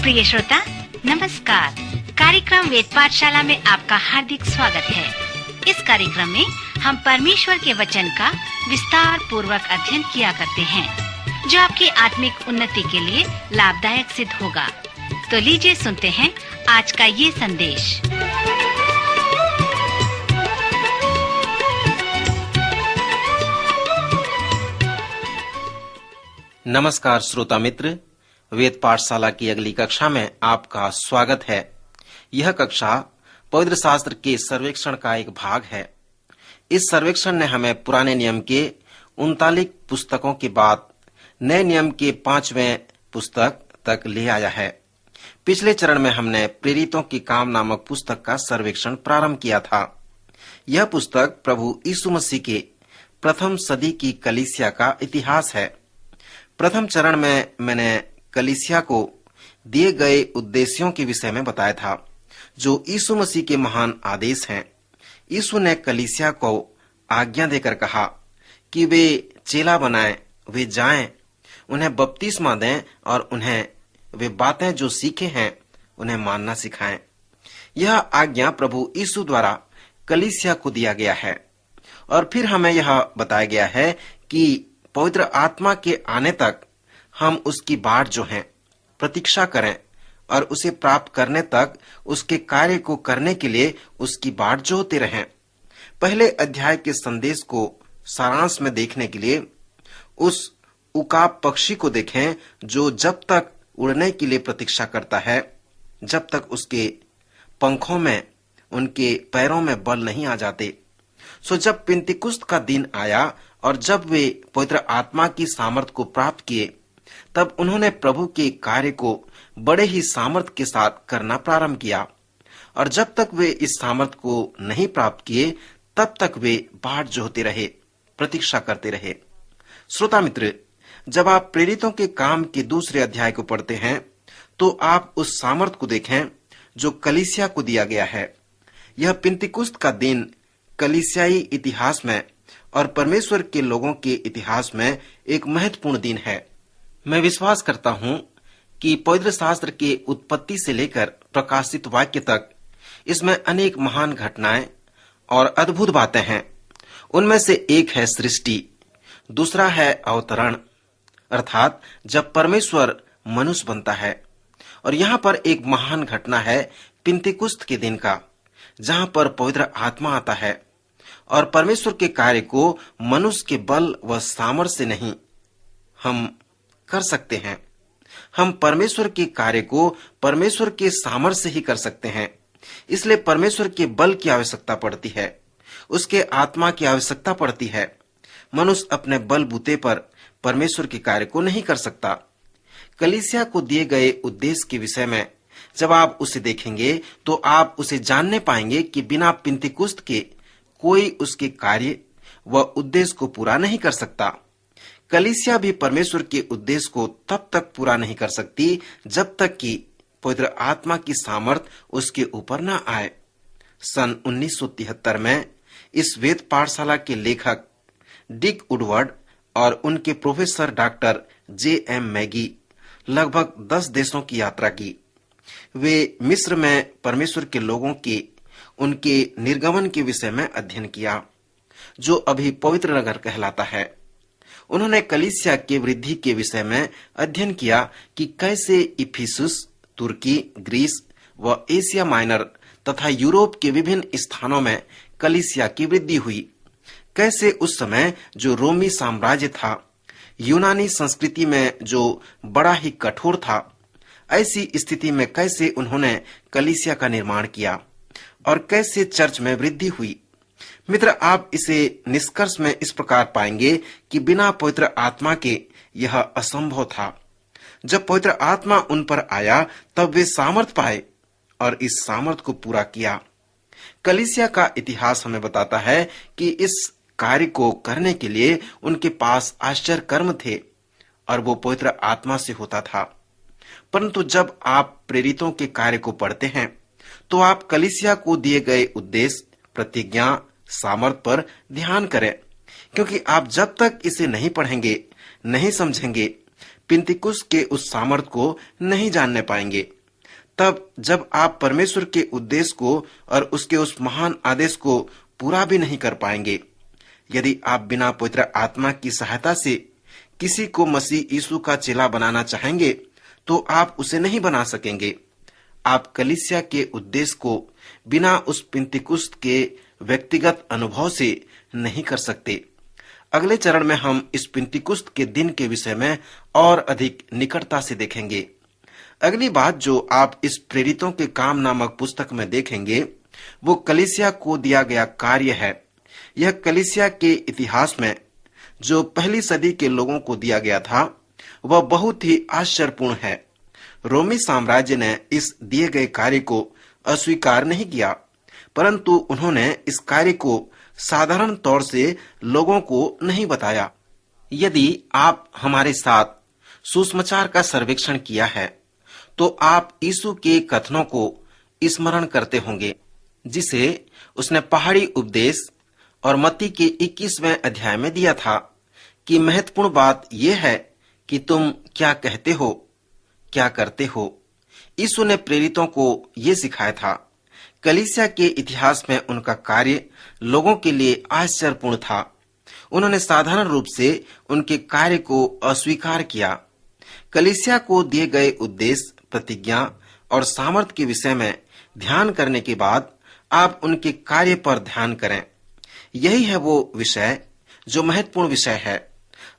प्रिय श्रोता नमस्कार। कार्यक्रम वेद पाठशाला में आपका हार्दिक स्वागत है। इस कार्यक्रम में हम परमेश्वर के वचन का विस्तार पूर्वक अध्ययन किया करते हैं, जो आपकी आत्मिक उन्नति के लिए लाभदायक सिद्ध होगा। तो लीजिए सुनते हैं आज का ये संदेश। नमस्कार श्रोता मित्र, वेद पाठशाला की अगली कक्षा में आपका स्वागत है। यह कक्षा पवित्र शास्त्र के सर्वेक्षण का एक भाग है। इस सर्वेक्षण ने हमें पुराने नियम के 39 पुस्तकों के बाद नए नियम के 5वें पुस्तक तक ले आया है। पिछले चरण में हमने प्रेरितों के काम नामक पुस्तक का सर्वेक्षण प्रारंभ किया था। यह पुस्तक प्रभु यीशु मसीह के प्रथम सदी की कलीसिया का इतिहास है। प्रथम चरण में मैंने कलीसिया को दिए गए उद्देश्यों के विषय में बताया था, जो यीशु मसीह के महान आदेश हैं। यीशु ने कलीसिया को आज्ञा देकर कहा कि वे चेला बनाएं, वे जाएं, उन्हें बपतिस्मा दें और उन्हें वे बातें जो सीखे हैं उन्हें मानना सिखाएं। यह आज्ञा प्रभु यीशु द्वारा कलीसिया को दिया गया है। और फिर हमें यह बताया गया है कि पवित्र आत्मा के आने तक हम उसकी बाट जो है प्रतीक्षा करें और उसे प्राप्त करने तक उसके कार्य को करने के लिए उसकी बाट जोहते रहें। पहले अध्याय के संदेश को सारांश में देखने के लिए उस उकाब पक्षी को देखें, जो जब तक उड़ने के लिए प्रतीक्षा करता है, जब तक उसके पंखों में, उनके पैरों में बल नहीं आ जाते। सो जब पिंतीकुस्त का दिन आया और जब वे पवित्र आत्मा की सामर्थ को प्राप्त किए, तब उन्होंने प्रभु के कार्य को बड़े ही सामर्थ के साथ करना प्रारंभ किया। और जब तक वे इस सामर्थ को नहीं प्राप्त किए, तब तक वे बाट जोहते रहे, प्रतीक्षा करते रहे। श्रोता मित्र, जब आप प्रेरितों के काम के दूसरे अध्याय को पढ़ते हैं, तो आप उस सामर्थ को देखें जो कलीसिया को दिया गया है। यह पिंतीकुस्त का दिन कलीसियाई इतिहास में और परमेश्वर के लोगों के इतिहास में एक महत्वपूर्ण दिन है। मैं विश्वास करता हूं कि पवित्र शास्त्र के उत्पत्ति से लेकर प्रकाशित वाक्य तक इसमें अनेक महान घटनाएं और अद्भुत बातें हैं। उनमें से एक है सृष्टि, दूसरा है अवतरण, अर्थात जब परमेश्वर मनुष्य बनता है। और यहाँ पर एक महान घटना है पिंतीकुस्त के दिन का, जहाँ पर पवित्र आत्मा आता है और परमेश्वर के कार्य को मनुष्य के बल व सामर्थ्य से नहीं हम कर सकते हैं। हम परमेश्वर के कार्य को परमेश्वर के सामर्थ्य से ही कर सकते हैं। इसलिए परमेश्वर के बल की आवश्यकता पड़ती है, उसके आत्मा की आवश्यकता पड़ती है। मनुष्य अपने बल बूते पर परमेश्वर के कार्य को नहीं कर सकता। कलीसिया को दिए गए उद्देश्य के विषय में जब आप उसे देखेंगे, तो आप उसे जानने पाएंगे कि बिना पिंतीकुस्त के कोई उसके कार्य व उद्देश्य को पूरा नहीं कर सकता। कलीसिया भी परमेश्वर के उद्देश्य को तब तक पूरा नहीं कर सकती जब तक कि पवित्र आत्मा की सामर्थ उसके ऊपर न आए। सन 1973 में इस वेद पाठशाला के लेखक डिक वुडवर्ड और उनके प्रोफेसर डॉक्टर J.M. मैगी लगभग 10 देशों की यात्रा की। वे मिस्र में परमेश्वर के लोगों के उनके निर्गमन के विषय में अध्ययन किया, जो अभी पवित्र नगर कहलाता है। उन्होंने कलीसिया के वृद्धि के विषय में अध्ययन किया कि कैसे इफिसुस, तुर्की, ग्रीस व एशिया माइनर तथा यूरोप के विभिन्न स्थानों में कलीसिया की वृद्धि हुई। कैसे उस समय जो रोमी साम्राज्य था, यूनानी संस्कृति में जो बड़ा ही कठोर था, ऐसी स्थिति में कैसे उन्होंने कलीसिया का निर्माण किया और कैसे चर्च में वृद्धि हुई। मित्र, आप इसे निष्कर्ष में इस प्रकार पाएंगे कि बिना पवित्र आत्मा के यह असंभव था। जब पवित्र आत्मा उन पर आया, तब वे सामर्थ पाए और इस सामर्थ को पूरा किया। कलीसिया का इतिहास हमें बताता है कि इस कार्य को करने के लिए उनके पास आश्चर्य कर्म थे और वो पवित्र आत्मा से होता था। परंतु जब आप प्रेरितों के कार्य को पढ़ते हैं, तो आप कलीसिया को दिए गए उद्देश्य, प्रतिज्ञा, सामर्थ पर ध्यान करें, क्योंकि आप जब तक इसे नहीं पढ़ेंगे, नहीं समझेंगे, पिंतीकुस्त के उस सामर्थ को नहीं जानने पाएंगे। तब जब आप परमेश्वर के उद्देश्य को और उसके उस महान आदेश को पूरा भी नहीं कर पाएंगे। यदि आप बिना पवित्र आत्मा की सहायता से किसी को मसीह यीशु का चेला बनाना चाहेंगे तो आप उसे नहीं बना सकेंगे। आप कलीसिया के उद्देश्य को बिना उस पिंतीकुस्त के व्यक्तिगत अनुभव से नहीं कर सकते। अगले चरण में हम इस पिंतीकुस्त के दिन के विषय में और अधिक निकटता से देखेंगे। अगली बात जो आप इस प्रेरितों के काम नामक पुस्तक में देखेंगे वो कलीसिया को दिया गया कार्य है। यह कलीसिया के इतिहास में जो पहली सदी के लोगों को दिया गया था वह बहुत ही आश्चर्यपूर्ण है। रोमी साम्राज्य ने इस दिए गए कार्य को अस्वीकार नहीं किया, परंतु उन्होंने इस कार्य को साधारण तौर से लोगों को नहीं बताया। यदि आप हमारे साथ सुसमाचार का सर्वेक्षण किया है तो आप यीशु के कथनों को स्मरण करते होंगे जिसे उसने पहाड़ी उपदेश और मत्ती के 21वें अध्याय में दिया था कि महत्वपूर्ण बात यह है कि तुम क्या कहते हो, क्या करते हो। यीशु ने प्रेरितों को यह सिखाया था। कलीसिया के इतिहास में उनका कार्य लोगों के लिए आश्चर्यपूर्ण था। उन्होंने साधारण रूप से उनके कार्य को अस्वीकार किया। कलीसिया को दिए गए उद्देश्य, प्रतिज्ञा और सामर्थ्य के विषय में ध्यान करने के बाद आप उनके कार्य पर ध्यान करें। यही है वो विषय जो महत्वपूर्ण विषय है।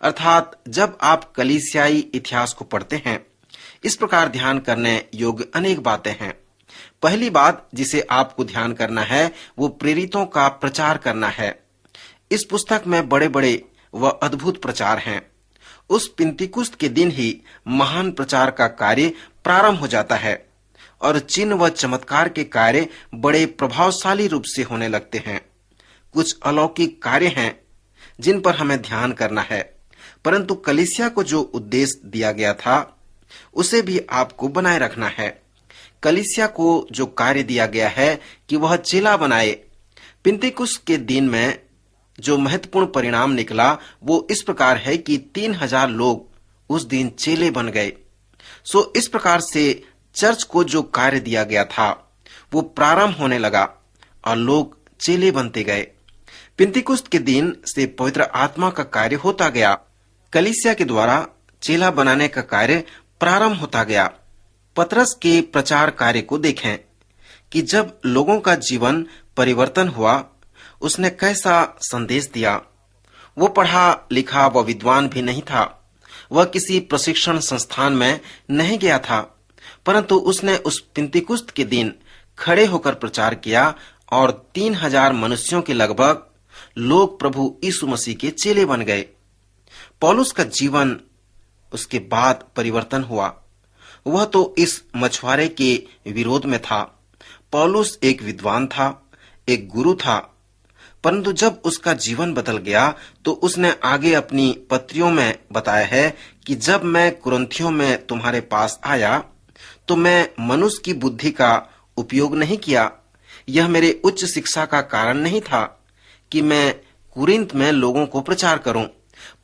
अर्थात जब आप कलीसियाई इतिहास को पढ़ते हैं, इस प्रकार ध्यान करने योग्य अनेक बातें हैं। पहली बात जिसे आपको ध्यान करना है वो प्रेरितों का प्रचार करना है। इस पुस्तक में बड़े बड़े व अद्भुत प्रचार हैं। उस पिंतीकुस्त के दिन ही महान प्रचार का कार्य प्रारंभ हो जाता है और चिन्ह व चमत्कार के कार्य बड़े प्रभावशाली रूप से होने लगते हैं। कुछ अलौकिक कार्य हैं जिन पर हमें ध्यान करना है, परंतु कलीसिया को जो उद्देश्य दिया गया था उसे भी आपको बनाए रखना है। कलीसिया को जो कार्य दिया गया है कि वह चेला बनाए। पिंतीकुस्त के दिन में जो महत्वपूर्ण परिणाम निकला वो इस प्रकार है कि 3000 लोग उस दिन चेले बन गए। सो इस प्रकार से चर्च को जो कार्य दिया गया था वो प्रारंभ होने लगा और लोग चेले बनते गए। पिंतीकुस्त के दिन से पवित्र आत्मा का कार्य होता गया। कलीसिया के द्वारा चेला बनाने का कार्य प्रारंभ होता गया। पतरस के प्रचार कार्य को देखें कि जब लोगों का जीवन परिवर्तन हुआ, उसने कैसा संदेश दिया। वो पढ़ा लिखा व विद्वान भी नहीं था। वह किसी प्रशिक्षण संस्थान में नहीं गया था, परंतु उसने उस पिंतीकुस्त के दिन खड़े होकर प्रचार किया और 3000 मनुष्यों के लगभग लोग प्रभु यीशु मसीह के चेले बन गए। पौलुस का जीवन उसके बाद परिवर्तन हुआ। वह तो इस मछुआरे के विरोध में था। पौलुस एक विद्वान था, एक गुरु था, परंतु जब उसका जीवन बदल गया तो उसने आगे अपनी पत्रियों में बताया है कि जब मैं कुरिन्थियों में तुम्हारे पास आया तो मैं मनुष्य की बुद्धि का उपयोग नहीं किया। यह मेरे उच्च शिक्षा का कारण नहीं था कि मैं कुरिन्थ में लोगों को प्रचार करूं,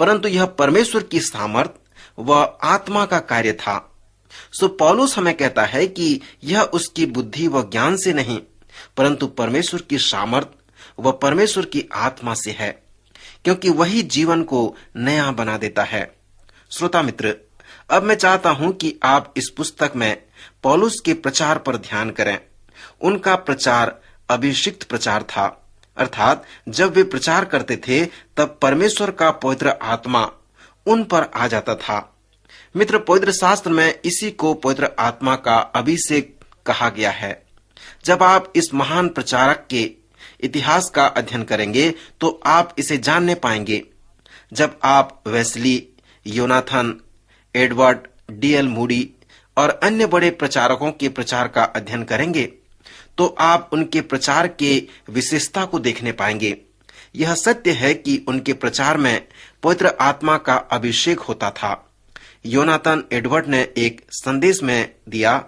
परंतु यह परमेश्वर की सामर्थ व आत्मा का कार्य था। सो पौलुस हमें कहता है कि यह उसकी बुद्धि व ज्ञान से नहीं, परंतु परमेश्वर की सामर्थ व परमेश्वर की आत्मा से है, क्योंकि वही जीवन को नया बना देता है। श्रोता मित्र, अब मैं चाहता हूं कि आप इस पुस्तक में पौलुस के प्रचार पर ध्यान करें। उनका प्रचार अभिषिक्त प्रचार था, अर्थात जब वे प्रचार करते थे तब परमेश्वर का पवित्र आत्मा उन पर आ जाता था। मित्र, पवित्र शास्त्र में इसी को पवित्र आत्मा का अभिषेक कहा गया है। जब आप इस महान प्रचारक के इतिहास का अध्ययन करेंगे तो आप इसे जानने पाएंगे। जब आप Wesley, Yonatan, Edward, D.L. Moody और अन्य बड़े प्रचारकों के प्रचार का अध्ययन करेंगे तो आप उनके प्रचार के विशेषता को देखने पाएंगे। यह सत्य है कि उनके प्रचार में पवित्र आत्मा का अभिषेक होता था। योनाथन एडवर्ड ने एक संदेश में दिया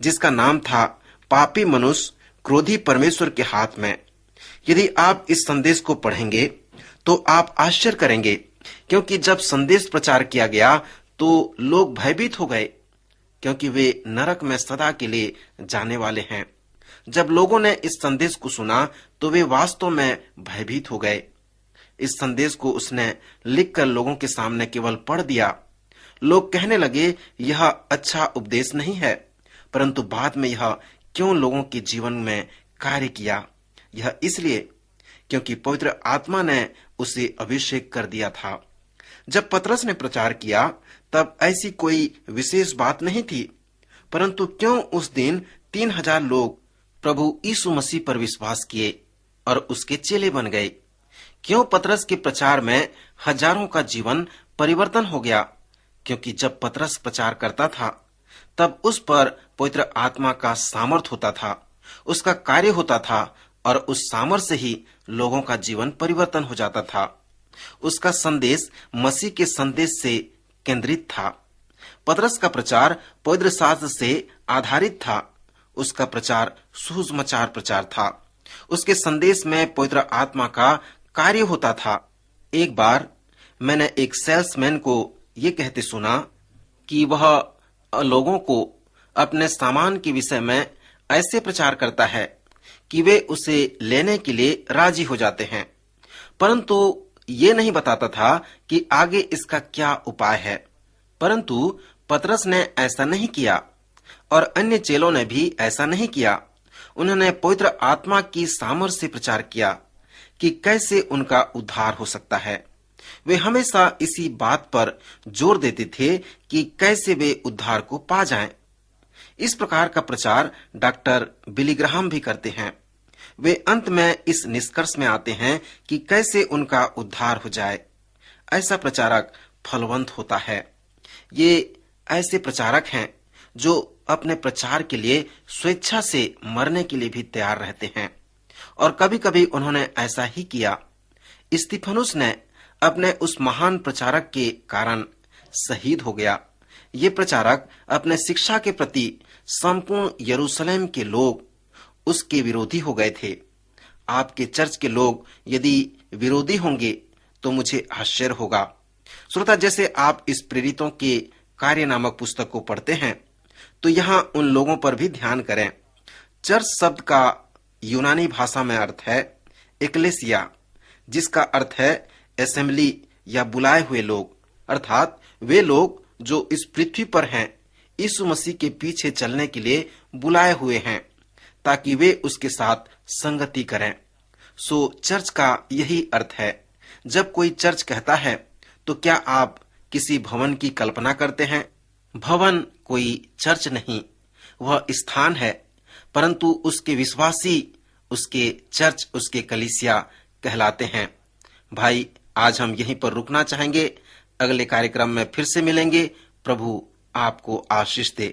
जिसका नाम था पापी मनुष्य क्रोधी परमेश्वर के हाथ में। यदि आप इस संदेश को पढ़ेंगे तो आप आश्चर्य करेंगे, क्योंकि जब संदेश प्रचार किया गया तो लोग भयभीत हो गए। क्योंकि वे नरक में सदा के लिए जाने वाले हैं। जब लोगों ने इस संदेश को सुना तो वे वास्तव में भयभीत हो गए। इस संदेश को उसने लिखकर लोगों के सामने केवल पढ़ दिया। लोग कहने लगे यह अच्छा उपदेश नहीं है, परंतु बाद में यह क्यों लोगों के जीवन में कार्य किया? यह इसलिए क्योंकि पवित्र आत्मा ने उसे अभिषेक कर दिया था। जब पतरस ने प्रचार किया तब ऐसी कोई विशेष बात नहीं थी, परंतु क्यों उस दिन 3000 लोग प्रभु यीशु मसीह पर विश्वास किए और उसके चेले बन गए? क्यों पतरस के प्रचार में हजारों का जीवन परिवर्तन हो गया? क्योंकि जब पतरस प्रचार करता था तब उस पर पवित्र आत्मा का सामर्थ होता था, उसका कार्य होता था और उस सामर्थ से ही लोगों का जीवन परिवर्तन हो जाता था। उसका संदेश मसीह के संदेश से केंद्रित था। पतरस का प्रचार पवित्र शास्त्र से आधारित था। उसका प्रचार सुसमाचार प्रचार था। उसके संदेश में पवित्र आत्मा का कार्य होता था। एक बार मैंने एक सेल्समैन को ये कहते सुना कि वह लोगों को अपने सामान के विषय में ऐसे प्रचार करता है कि वे उसे लेने के लिए राजी हो जाते हैं, परंतु ये नहीं बताता था कि आगे इसका क्या उपाय है। परंतु पतरस ने ऐसा नहीं किया और अन्य चेलों ने भी ऐसा नहीं किया। उन्होंने पवित्र आत्मा की सामर्थ्य से प्रचार किया कि कैसे उनका उद्धार हो सकता है। वे हमेशा इसी बात पर जोर देते थे कि कैसे वे उद्धार को पा जाएं। इस प्रकार का प्रचार डॉक्टर बिली ग्राहम भी करते हैं। वे अंत में इस निष्कर्ष में आते हैं कि कैसे उनका उद्धार हो जाए। ऐसा प्रचारक फलवंत होता है। ये ऐसे प्रचारक हैं जो अपने प्रचार के लिए स्वेच्छा से मरने के लिए भी तैयार रहते हैं, और कभी कभी उन्होंने ऐसा ही किया। स्तिफनुस ने अपने उस महान प्रचारक के कारण शहीद हो गया। ये प्रचारक अपने शिक्षा के प्रति संपूर्ण यरूशलेम के लोग उसके विरोधी हो गए थे। आपके चर्च के लोग यदि विरोधी होंगे तो मुझे आश्चर्य होगा। श्रोता, जैसे आप इस प्रेरितों के कार्य नामक पुस्तक को पढ़ते हैं तो यहाँ उन लोगों पर भी ध्यान करें। चर्च शब्द का यूनानी भाषा में अर्थ है एक्लेसिया, जिसका अर्थ है असेंबली या बुलाए हुए लोग, अर्थात वे लोग जो इस पृथ्वी पर हैं, यीशु मसीह के पीछे चलने के लिए बुलाए हुए हैं ताकि वे उसके साथ संगति करें। सो चर्च का यही अर्थ है। जब कोई चर्च कहता है तो क्या आप किसी भवन की कल्पना करते हैं? भवन कोई चर्च नहीं, वह स्थान है, परंतु उसके विश्वासी उसके चर्च, उसके कलीसिया कहलाते हैं। भाई, आज हम यहीं पर रुकना चाहेंगे। अगले कार्यक्रम में फिर से मिलेंगे। प्रभु आपको आशीष दे।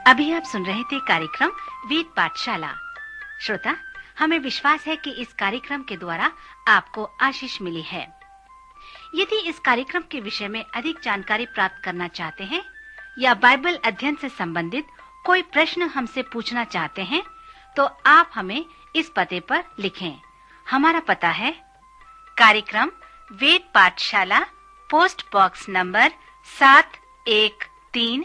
अभी आप सुन रहे थे कार्यक्रम वेद पाठशाला। श्रोता, हमें विश्वास है कि इस कार्यक्रम के द्वारा आपको आशीष मिली है। यदि इस कार्यक्रम के विषय में अधिक जानकारी प्राप्त करना चाहते हैं या बाइबल अध्ययन से संबंधित कोई प्रश्न हमसे पूछना चाहते हैं तो आप हमें इस पते पर लिखें। हमारा पता है कार्यक्रम वेद पाठशाला, post box number 713,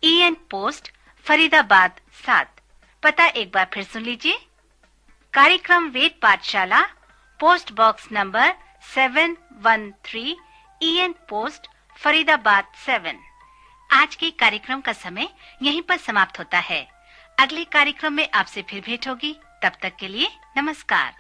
EN post, Faridabad 7। पता एक बार फिर सुन लीजिए। कार्यक्रम वेद पाठशाला, post box number 713, EN post, Faridabad 7। आज के कार्यक्रम का समय यहीं पर समाप्त होता है। अगले कार्यक्रम में आपसे फिर भेंट होगी। तब तक के लिए नमस्कार।